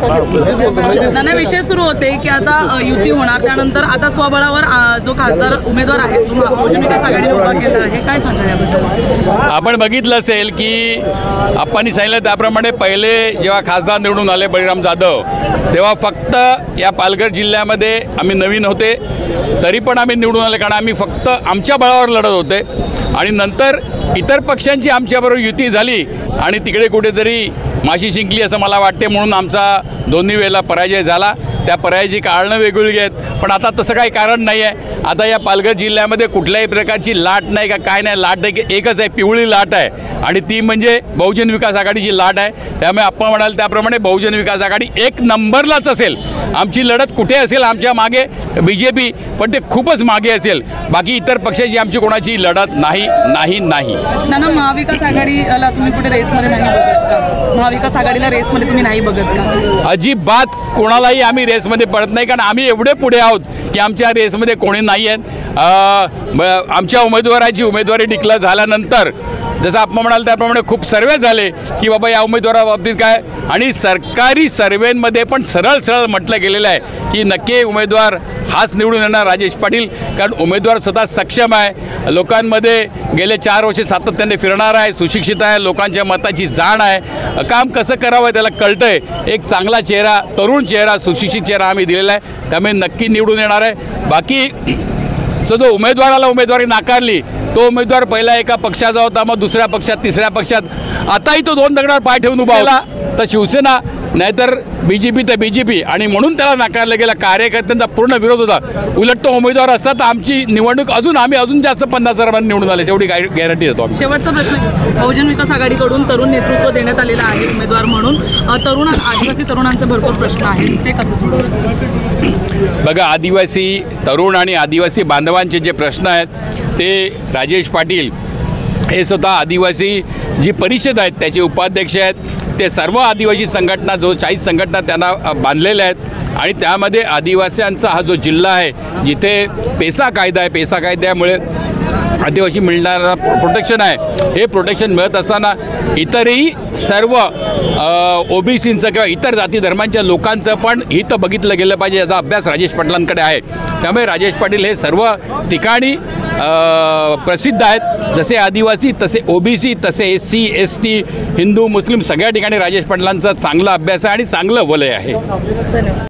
नाना विषय सुरू होते की आता युती होणार, त्यानंतर आता स्वबळावर जो खासदार उमेदवार आहे बहुजन विकास आघाडीने उभा केला आहे, काय सांगता याबद्दल? आपण बघितलं असेल की आप्पांनी सांगितलं त्याप्रमाणे पहिले जेव्हा खासदार निवडून आले बळीराम जाधव, तेव्हा फक्त या पालघर जिल्ह्यामध्ये आम्ही नवीन होते, तरी पण आम्ही निवडून आले कारण आम्ही फक्त आमच्या बळावर लढत होते. आणि नंतर इतर पक्षांची आमच्याबरोबर युती झाली आणि तिकडे कुठेतरी माशी जिंकली असं मला वाटते, म्हणून आमचा दोन्ही वेळेला पराजय झाला. त्या पराजयाची कारणं वेगवेगळी आहेत, पण आता तसं काही कारण नाही आहे. आता या पालघर जिल्ह्यामध्ये कुठल्याही प्रकारची लाट नाही का काय नाही, लाट आहे की एकच आहे, पिवळी लाट आहे आणि ती म्हणजे बहुजन विकास आघाडीची लाट आहे. त्यामुळे आपण म्हणाल त्याप्रमाणे बहुजन विकास आघाडी एक नंबरलाच असेल. आमची लढत कुठे असेल, आमच्या मागे BJP, पण ते खूपच मागे असेल. बाकी इतर पक्षाची आमची कोणाची लढत नाही नाही नाही. नाना महाविकास आघाडीला तुम्ही कुठे रेसमध्ये नाही बघत का? महाविकास आघाडीला रेसमध्ये तुम्ही नाही बघत का? अजिबात कोणालाही आम्ही रेसमध्ये पडत नाही, कारण आम्ही एवढे पुढे आहोत की आमच्या रेसमध्ये कोणी नाही आहेत. आमच्या उमेदवाराची उमेदवारी डिक्लेअर झाल्यानंतर जसं आपण म्हणाल त्याप्रमाणे खूप सर्वे झाले की बाबा या उमेदवाराबाबतीत काय, आणि सरकारी सर्वेमध्ये पण सरळ म्हटलं गेलेलं आहे की नक्की उमेदवार हाच निवडून येणार राजेश पाटील, कारण उमेदवार स्वतः सक्षम आहे, लोकांमध्ये गेले 4 वर्षे सातत्याने फिरणार आहे, सुशिक्षित आहे, लोकांच्या मताची जाण आहे, काम कसं करावं त्याला कळतं आहे. एक चांगला चेहरा, तरुण चेहरा, सुशिक्षित चेहरा आम्ही दिलेला आहे, त्यामुळे नक्की निवडून येणार आहे. बाकी जो उमेदवाराला उमेदवारी नाकारली तो उमेदवार पहिला एका पक्षाचा होता, मग दुसऱ्या पक्षात, तिसऱ्या पक्षात, आताही तो 2 दगडावर पाय ठेवून उभा होता. तर शिवसेना नाहीतर BJP तर BJP, आणि म्हणून त्याला नाकारलं गेला. कार्यकर्त्यांचा पूर्ण विरोध होता. उलट तो उमेदवार असता तर आमची निवडणूक आम्ही अजून जास्त 50,000 निवडून आले, एवढी गॅरंटी देतो आम्ही. शेवटचा प्रश्न, बहुजन विकास आघाडीकडून तरुण नेतृत्व देण्यात आलेलं आहे उमेदवार म्हणून, आदिवासी तरुणांचे भरपूर प्रश्न आहेत, ते कसं सोडवणार? बघा, आदिवासी तरुण आणि आदिवासी बांधवांचे जे प्रश्न आहेत ते राजेश पाटील हे स्वतः आदिवासी जी परिषद आहेत त्याचे उपाध्यक्ष आहेत. ते सर्व आदिवासी संघटना, जो 40 संघटना त्यांना बांधलेल्या आहेत, आणि त्यामध्ये आदिवासींचा हा जो जिल्हा आहे जिथे पेसा कायदा आहे, पेसा कायद्यामुळे आदिवासी मिळणारा प्रोटेक्शन आहे, हे प्रोटेक्शन मिळत असताना इतरही सर्व OBCंचं किंवा इतर जाती धर्मांच्या लोकांचं पण हित बघितलं गेलं पाहिजे, याचा अभ्यास राजेश पाटलांकडे आहे. त्यामुळे राजेश पाटील हे सर्व ठिकाणी प्रसिद्ध आहेत. जसे आदिवासी तसे OBC तसे SC ST हिंदू मुस्लिम सगळ्या ठिकाणी राजेश पाटलांचा चांगला अभ्यास आहे आणि चांगलं वलय आहे.